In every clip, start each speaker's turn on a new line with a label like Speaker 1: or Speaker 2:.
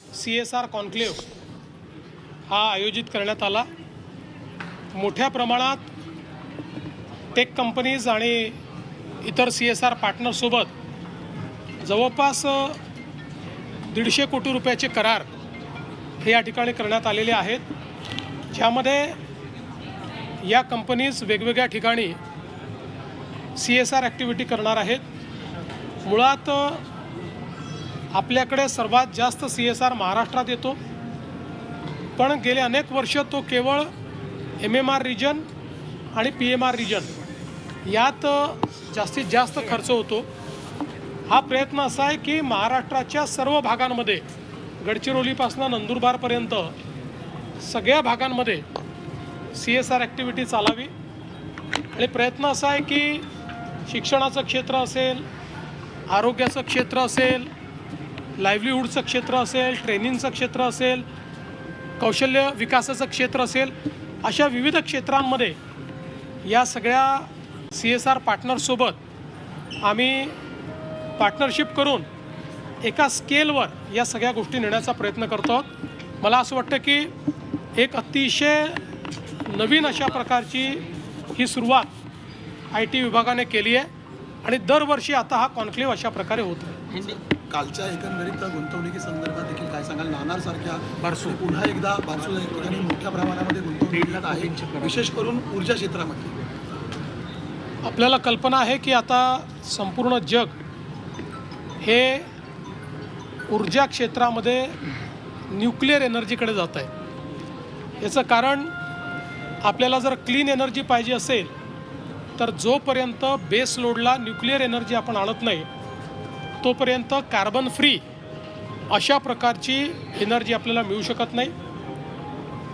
Speaker 1: CSR conclave हा आयोजित करण्यात आला। मोठ्या प्रमाणात टेक कंपनीज आणि इतर CSR पार्टनरसोबत जवळपास 150 कोटी रुपयाचे करार हे या ठिकाणी करण्यात आलेले आहेत, ज्यामध्ये या कंपनीज वेगवेगळ्या ठिकाणी CSR ॲक्टिव्हिटी करणार आहेत। मुळात आपल्याकडे सर्वात जास्त CSR महाराष्ट्रात येतो, पण गेले अनेक वर्ष तो केवळ MMR रिजन आणि PMR रिजन यात जास्तीत जास्त खर्च होतो। हा प्रयत्न असा आहे की महाराष्ट्राच्या सर्व भागांमध्ये गडचिरोलीपासून नंदुरबारपर्यंत सगळ्या भागांमध्ये CSR ॲक्टिव्हिटी चालावी आणि प्रयत्न असा आहे की शिक्षणाचं क्षेत्र असेल, आरोग्याचं क्षेत्र असेल, लाईव्हलीहूडचं क्षेत्र असेल, ट्रेनिंगचं क्षेत्र असेल, कौशल्य विकासाचं क्षेत्र असेल, अशा विविध क्षेत्रांमध्ये या सगळ्या CSR पार्टनरसोबत आम्ही पार्टनरशिप करून एका स्केलवर या सगळ्या गोष्टी नेण्याचा प्रयत्न करतो आहोत। मला असं वाटतं की एक अतिशय नवीन अशा प्रकारची ही सुरुवात IT विभागाने केली आहे आणि दरवर्षी आता हा कॉन्क्लेव्ह अशा प्रकारे होतो आहे।
Speaker 2: कालच्या एकंदरीत गुंतवणुकी संदर्भात देखील काय सांगाल? नाणारसारख्या बारसू पुन्हा एकदा बारसू या ठिकाणी मोठ्या प्रमाणामध्ये गुंतवणूक आहे, विशेष करून ऊर्जा क्षेत्रामध्ये।
Speaker 1: आपल्याला कल्पना आहे की आता संपूर्ण जग हे ऊर्जा क्षेत्रामध्ये न्यूक्लिअर एनर्जीकडे जात आहे। याचं कारण आपल्याला जर क्लीन एनर्जी पाहिजे असेल तर जोपर्यंत बेस लोडला न्यूक्लिअर एनर्जी आपण आणत नाही तोपर्यंत कार्बन फ्री अशा प्रकारची एनर्जी आपल्याला मिळू शकत नाही।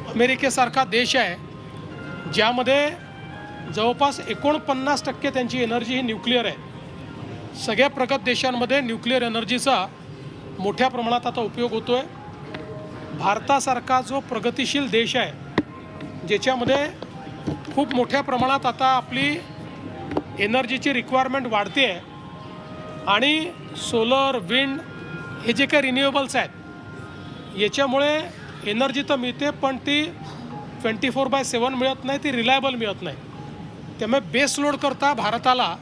Speaker 1: अमेरिकेसारखा देश आहे ज्यामध्ये जवळपास 49% त्यांची एनर्जी ही न्यूक्लिअर आहे। सगळ्या प्रगत देशांमध्ये न्यूक्लिअर एनर्जीचा मोठ्या प्रमाणात आता उपयोग होतो आहे। भारतासारखा जो प्रगतिशील देश आहे ज्याच्यामध्ये खूप मोठ्या प्रमाणात आता आपली एनर्जीची रिक्वायरमेंट वाढते आहे आणि सोलर, विंड हे जे काही रिन्युएबल्स आहेत याच्यामुळे एनर्जी तर मिळते, पण ती 24/7 मिळत नाही, ती रिलायबल मिळत नाही। त्यामुळे बेस लोड करता भारताला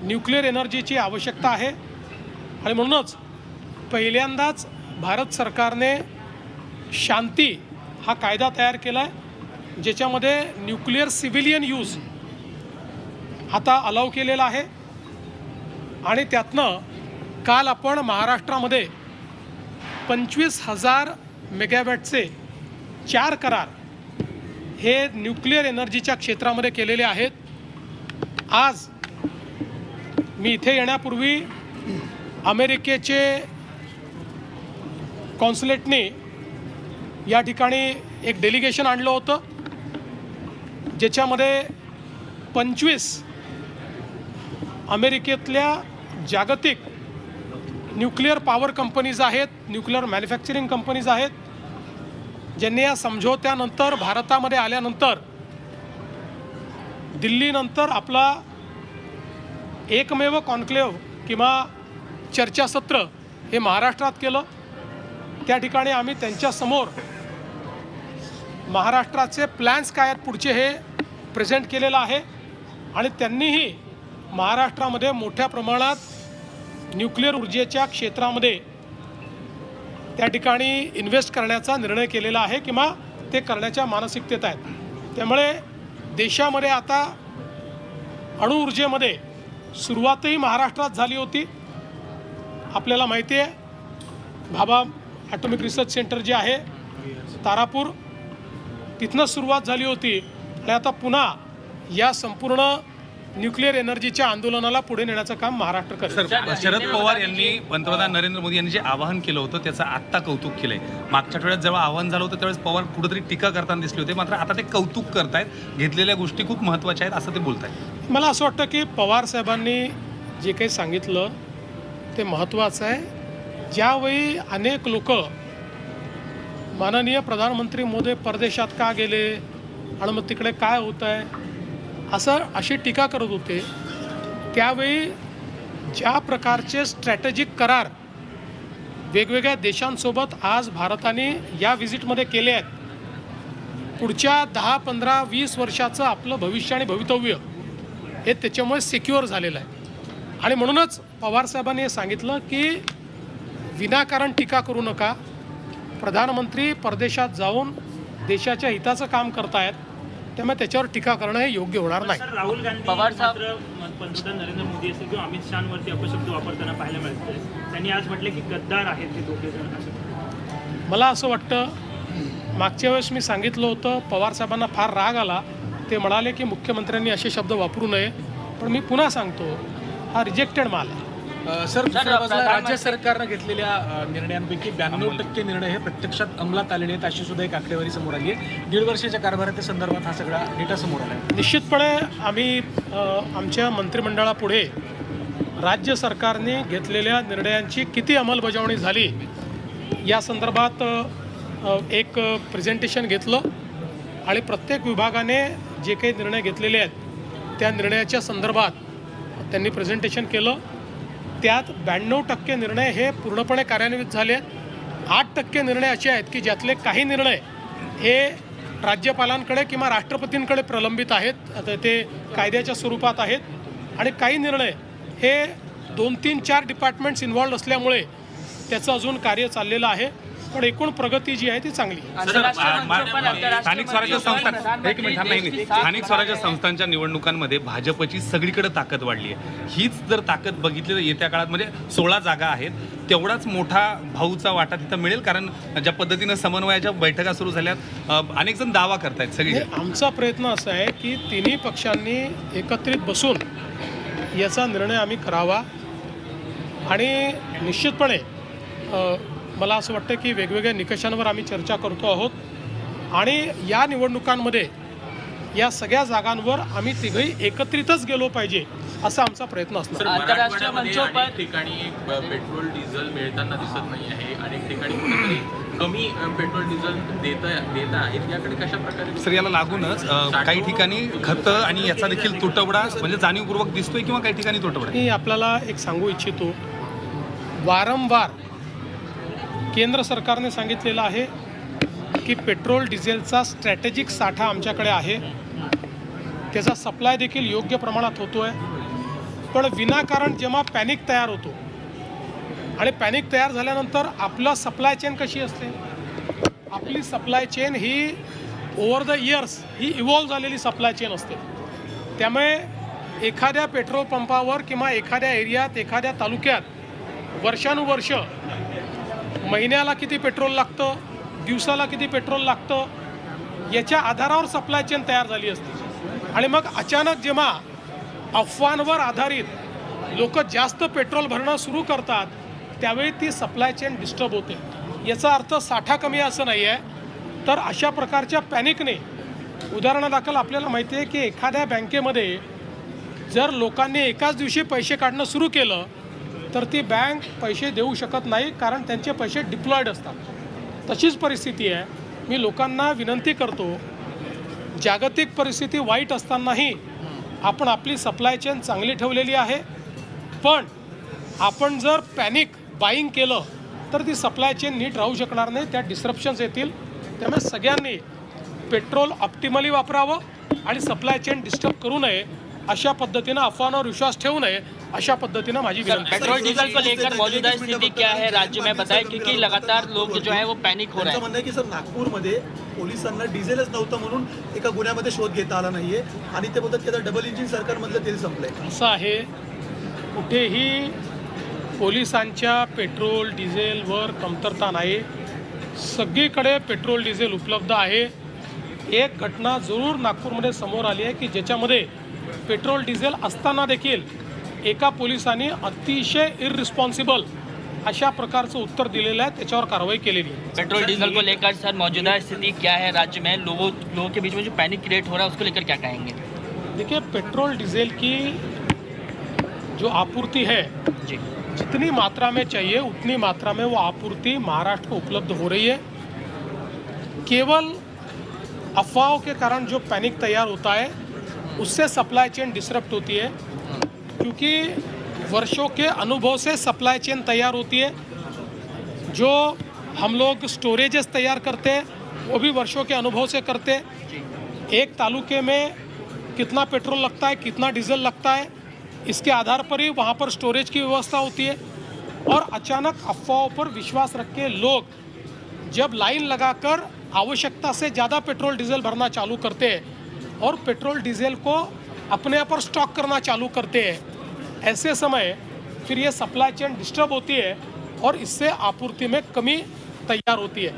Speaker 1: न्यूक्लिअर एनर्जीची आवश्यकता आहे आणि म्हणूनच पहिल्यांदाच भारत सरकारने शांती हा कायदा तयार केला आहे, ज्याच्यामध्ये न्यूक्लिअर सिव्हिलियन यूज आता अलाव केलेला आहे आणि त्यातनं काल आपण महाराष्ट्रामध्ये 25,000 मेगावॅटचे 4 करार हे न्यूक्लिअर एनर्जीच्या क्षेत्रामध्ये केलेले आहेत। आज मी इथे येण्यापूर्वी अमेरिकेचे कॉन्सुलेटने या ठिकाणी एक डेलिगेशन आणलं होतं, ज्याच्यामध्ये 25 अमेरिकेतल्या जागतिक न्यूक्लिअर पॉवर कंपनीज आहेत, न्यूक्लिअर मॅन्युफॅक्चरिंग कंपनीज आहेत, ज्यांनी या समझोत्यानंतर भारतामध्ये आल्यानंतर दिल्लीनंतर आपला एकमेव कॉन्क्लेव्ह किंवा चर्चासत्र हे महाराष्ट्रात केलं। त्या ठिकाणी आम्ही त्यांच्यासमोर महाराष्ट्राचे प्लॅन्स काय आहेत पुढचे हे प्रेझेंट केलेलं आहे आणि त्यांनीही महाराष्ट्रामध्ये मोठ्या प्रमाणात न्यूक्लिअर ऊर्जेच्या क्षेत्रामध्ये त्या ठिकाणी इन्व्हेस्ट करण्याचा निर्णय केलेला आहे किंवा ते करण्याच्या मानसिकतेत आहेत। त्यामुळे देशामध्ये आता अणुऊर्जेमध्ये सुरुवातही महाराष्ट्रात झाली होती। आपल्याला माहिती आहे भाभा ॲटॉमिक रिसर्च सेंटर जे आहे तारापूर, तिथनंच सुरुवात झाली होती आणि आता पुन्हा या संपूर्ण न्यूक्लिअर एनर्जीच्या आंदोलनाला पुढे नेण्याचं काम महाराष्ट्र करेल।
Speaker 3: शरद पवार यांनी पंतप्रधान नरेंद्र मोदी यांनी जे आवाहन केलं होतं त्याचं आत्ता कौतुक केलंय। मागच्या आठवड्यात जेव्हा आवाहन झालं होतं त्यावेळेस पवार कुठेतरी टीका करताना दिसले होते, मात्र आता ते कौतुक करतायत, घेतलेल्या गोष्टी खूप महत्त्वाच्या आहेत असं ते बोलत आहेत।
Speaker 1: मला असं वाटतं की पवार साहेबांनी जे काही सांगितलं ते महत्त्वाचं आहे। ज्यावेळी अनेक लोक माननीय प्रधानमंत्री मोदी परदेशात का गेले आणि मग तिकडे काय होत आहे अशी टीका करत होते, त्यावेळी ज्या प्रकारचे स्ट्रॅटेजिक करार वेगवेगळ्या देशांसोबत आज भारताने या व्हिजिटमध्ये केले आहेत. पुढच्या 10, 15, 20 वर्षाचं आपलं भविष्य आणि भवितव्य हे त्याच्यामुळे सिक्युअर झालेलं आहे. आणि म्हणूनच पवारसाहेबांनी हे सांगितलं की विनाकारण टीका करू नका. प्रधानमंत्री परदेशात जाऊन देशाच्या हिताचं काम करतायत, त्यामुळे त्याच्यावर टीका करणं हे योग्य होणार नाही.
Speaker 4: सर, राहुल गांधी मात्र पंतप्रधान नरेंद्र मोदी असतील किंवा अमित शहांवरती अपशब्द वापरताना पाहायला मिळतंय. त्यांनी आज म्हटलं की गद्दार आहेत ते दोघे जण असं.
Speaker 1: मला असं वाटतं, मागच्या वेळेस मी सांगितलं होतं, पवारसाहेबांना फार राग आला. ते म्हणाले की मुख्यमंत्र्यांनी असे शब्द वापरू नये. पण मी पुन्हा सांगतो, हा रिजेक्टेड माल आहे.
Speaker 5: सर, दुसऱ्या बाजूला राज्य सरकारनं घेतलेल्या निर्णयांपैकी 92% निर्णय हे प्रत्यक्षात अंमलात आलेले आहेत, अशी सुद्धा एक आकडेवारी समोर आली आहे. 1.5 वर्षाच्या कारभाराच्या संदर्भात हा सगळा डेटा समोर आला आहे.
Speaker 1: निश्चितपणे आम्ही आमच्या मंत्रिमंडळापुढे राज्य सरकारने घेतलेल्या निर्णयांची किती अंमलबजावणी झाली या संदर्भात एक प्रेझेंटेशन घेतलं आणि प्रत्येक विभागाने जे काही निर्णय घेतलेले आहेत त्या निर्णयाच्या संदर्भात त्यांनी प्रेझेंटेशन केलं. त्यात 92% निर्णय हे पूर्णपणे कार्यान्वित झाले आहेत. 8% निर्णय असे आहेत की ज्यातले काही निर्णय हे राज्यपालांकडे किंवा राष्ट्रपतींकडे प्रलंबित आहेत, आता ते कायद्याच्या स्वरूपात आहेत. आणि काही निर्णय हे 2, 3, 4 डिपार्टमेंट्स इन्व्हॉल्ड असल्यामुळे त्याचं अजून कार्य चाललेलं आहे. पण एकूण प्रगती जी आहे ती चांगली आहे.
Speaker 3: स्थानिक स्वराज्य संस्था एक मिनिट नाही स्थानिक स्वराज्य संस्थांच्या निवडणुकांमध्ये भाजपची सगळीकडे ताकद वाढली आहे. हीच जर ताकद बघितली तर येत्या काळात म्हणजे 16 जागा आहेत, तेवढाच मोठा भाऊचा वाटा तिथं मिळेल. कारण ज्या पद्धतीनं समन्वयाच्या बैठका सुरू झाल्यात, अनेक जण दावा करतायत. सगळे
Speaker 1: आमचा प्रयत्न असा आहे की तिन्ही पक्षांनी एकत्रित बसून याचा निर्णय आम्ही करावा. आणि निश्चितपणे मला असं वाटतं की वेगवेगळ्या निकषांवर आम्ही चर्चा करतो आहोत आणि या निवडणुकांमध्ये या सगळ्या जागांवर आम्ही तिघही एकत्रितच गेलो पाहिजे असा आमचा प्रयत्न असणार.
Speaker 6: आंतरराष्ट्रीय मंचावर ठिकाणी पेट्रोल डिझेल मिळताना दिसत नाही आहे, अनेक ठिकाणी कुठेतरी कमी पेट्रोल डिझेल देत आहेत. याकडे कशा प्रकारे
Speaker 3: सर याला लागूनच काही ठिकाणी खतं आणि याचा देखील तुटवडा म्हणजे जाणीवपूर्वक दिसतोय किंवा काही ठिकाणी तुटवडा.
Speaker 1: मी आपल्याला एक सांगू इच्छितो, वारंवार केंद्र सरकारने सांगितलेलं आहे की पेट्रोल डिझेलचा स्ट्रॅटेजिक साठा आमच्याकडे आहे, त्याचा सप्लाय देखील योग्य प्रमाणात होतो आहे. पण विनाकारण जेव्हा पॅनिक तयार होतो आणि पॅनिक तयार झाल्यानंतर आपलं सप्लाय चेन कशी असते, आपली supply chain he over the years he evolve झालेली सप्लाय चेन असते. त्यामुळे एखाद्या पेट्रोल पंपावर किंवा एखाद्या एरियात एखाद्या तालुक्यात वर्षानुवर्ष महिन्याला किती पेट्रोल लागतं, दिवसाला किती पेट्रोल लागतं, याच्या आधारावर सप्लाय चेन तयार झाली असते. आणि मग अचानक जेव्हा अफवांवर आधारित लोक जास्त पेट्रोल भरणं सुरू करतात त्यावेळी ती सप्लाय चेन डिस्टर्ब होते. याचा अर्थ साठा कमी असं नाही आहे. तर अशा प्रकारच्या पॅनिकने, उदाहरणादाखल आपल्याला माहिती आहे की एखाद्या बँकेमध्ये जर लोकांनी एकाच दिवशी पैसे काढणं सुरू केलं तर ती बँक पैसे देऊ शकत नाही, कारण त्यांचे पैसे डिप्लॉयड असतात. तशीच परिस्थिती आहे. मी लोकांना विनंती करतो, जागतिक परिस्थिती वाईट असतानाही आपण आपली सप्लाय चेन चांगली ठेवलेली आहे. पण आपण जर पॅनिक बाईंग केलं तर ती सप्लाय चेन नीट राहू शकणार नाही, त्यात डिस्रप्शन्स येतील. त्यामुळे सगळ्यांनी पेट्रोल ऑप्टिमली वापरावं आणि सप्लाय चेन डिस्टर्ब करू नये, अशा पद्धतीनं अफवांवर विश्वास ठेवू नये, अशा पद्धतीनं माझी विनंती.
Speaker 7: पेट्रोल डीजल को लेकर मौजूदा स्थिति क्या है राज्य में बताएं, क्योंकि लगातार लोग जो है वो पैनिक हो रहे हैं.
Speaker 2: म्हणणं आहे की सर नागपूरमध्ये पोलिसांना डिझेलच नव्हतं म्हणून एका गुन्ह्यामध्ये शोध घेता आला नाहीये आणि ते बोलतात की आता डबल इंजिन सरकारमधलं तेल संपलंय.
Speaker 1: असं आहे, कुठेही पोलिसांच्या पेट्रोल डिझेलवर कमतरता नाही. सगळीकडे पेट्रोल डिझेल उपलब्ध आहे. एक घटना जरूर नागपूरमध्ये समोर आली आहे की ज्याच्यामध्ये पेट्रोल डिझेल असताना देखील एका पोलिसांनी अतिशय इररिस्पॉन्सिबल अशा प्रकारचं उत्तर दिलेलं आहे, त्याच्यावर कारवाई केलेली आहे.
Speaker 7: पेट्रोल डीजल को लेकर सर मौजूदा स्थिति क्या है राज्य में, लोगों के बीच में जो पैनिक क्रिएट हो रहा है उसको लेकर क्या कहेंगे?
Speaker 1: देखिए, पेट्रोल डीजल की जो आपूर्ति है
Speaker 7: जी,
Speaker 1: जितनी मात्रा में चाहिए उतनी मात्रा में वो आपूर्ति महाराष्ट्र को उपलब्ध हो रही है. केवल अफवाहों के कारण जो पैनिक तैयार होता है उससे सप्लाई चेन डिसरप्ट होती है, क्योंकि वर्षों के अनुभव से सप्लाई चेन तैयार होती है. जो हम लोग स्टोरेजेस तैयार करते हैं वो भी वर्षों के अनुभव से करते हैं। एक तालुके में कितना पेट्रोल लगता है, कितना डीजल लगता है, इसके आधार पर ही वहाँ पर स्टोरेज की व्यवस्था होती है। और अचानक अफवाहों पर विश्वास रख के लोग जब लाइन लगाकर आवश्यकता से ज़्यादा पेट्रोल डीजल भरना चालू करते हैं और पेट्रोल डीजल को अपने आप पर स्टॉक करना चालू करते हैं, ऐसे समय फिर ये सप्लाई चेन डिस्टर्ब होती है और इससे आपूर्ति में कमी तैयार होती है।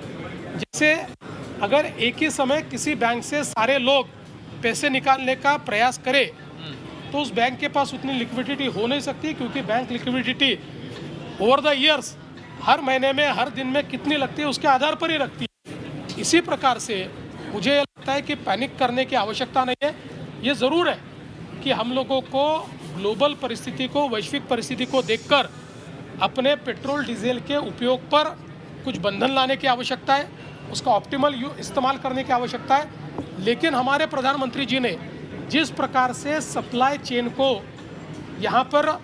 Speaker 1: जैसे अगर एक ही समय किसी बैंक से सारे लोग पैसे निकालने का प्रयास करें तो उस बैंक के पास उतनी लिक्विडिटी हो नहीं सकती, क्योंकि bank liquidity over the years हर महीने में हर दिन में कितनी लगती है उसके आधार पर ही रखती है। इसी प्रकार से मुझे ये लगता है कि पैनिक करने की आवश्यकता नहीं है। ये ज़रूर है कि हम लोगों को ग्लोबल परिस्थिति को, वैश्विक परिस्थिति को देखकर अपने पेट्रोल डीजल के उपयोग पर कुछ बंधन लाने की आवश्यकता है, उसका ऑप्टिमल इस्तेमाल करने की आवश्यकता है। लेकिन हमारे प्रधानमंत्री जी ने जिस प्रकार से सप्लाई चेन को यहाँ पर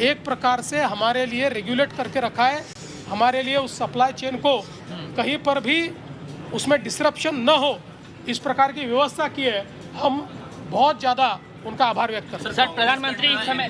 Speaker 1: एक प्रकार से हमारे लिए रेगुलेट करके रखा है, हमारे लिए उस सप्लाई चेन को कहीं पर भी उसमें डिसरप्शन न हो, इस प्रकार की व्यवस्था की है, हम बहुत ज़्यादा उनका आभार व्यक्त करते हैं।
Speaker 7: सर, प्रधानमंत्री इस समय